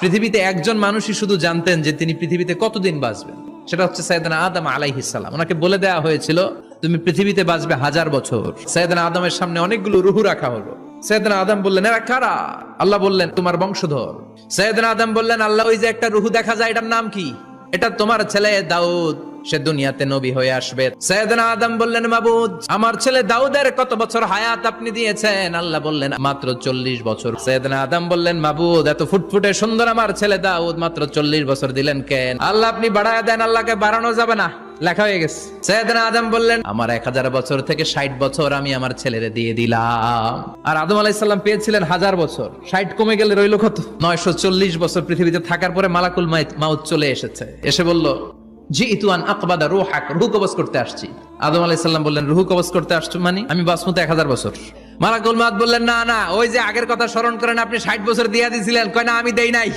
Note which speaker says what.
Speaker 1: পৃথিবীতে একজন মানুষই শুধু জানতেন যে তিনি পৃথিবীতে কতদিন বাঁচবেন, সেটা হচ্ছে সাইয়েদনা আদম আলাইহিস সালাম। ওনাকে বলে দেওয়া হয়েছিল তুমি পৃথিবীতে বাঁচবে 1000 বছর। সাইয়েদনা আদমের সামনে অনেকগুলো রূহ রাখা হলো। সাইয়েদনা আদম বললেন এরা কারা? আল্লাহ বললেন তোমার বংশধর। সাইয়েদনা আদম বললেন আল্লাহ ওই যে একটা রূহ দেখা যায় এটার নাম কি? এটা তোমার ছেলে দাউদ, সে দুনিয়াতে নবী হয়ে আসবে। সাইয়েদনা আদম বললেন মাবুদ আমার ছেলে দাউদের কত বছর হায়াত আপনি দিয়েছেন? আল্লাহ বললেন মাত্র 40 বছর। সাইয়েদনা আদম বললেন মাবুদ এত ফুটফুটে সুন্দর আমার ছেলে দাউদ মাত্র 40 বছর দিলেন কেন? আল্লাহ আপনি বাড়ায়া দেন, আল্লাহকে বাড়ানো যাবে না, লেখা হয়ে গেছে। সাইয়েদনা আদম বললেন আমার 1000 বছর থেকে 60 বছর আমি আমার ছেলেরে দিয়ে দিলাম। আর আদম আলাইহিস সালাম পেয়েছিলেন 1000 বছর, 60 কমে গেলে রইল কত? 940 বছর পৃথিবীতে থাকার পরে মালাকুল মাউত চলে এসেছে, এসে বলল জিইতু আন আকবাদা রূহাক, রূহ কবজ করতে আসছি। আদম আলাইহিস সালাম বললেন রূহ কবজ করতে আসছো মানে? আমি বাঁচবো তো 1000 বছর। মালাকুল মাউত বললেন না না, ওই যে আগের কথা স্মরণ করেন আপনি 60 বছর দিয়া দিয়েছিলেন। কয় না আমি দেই নাই।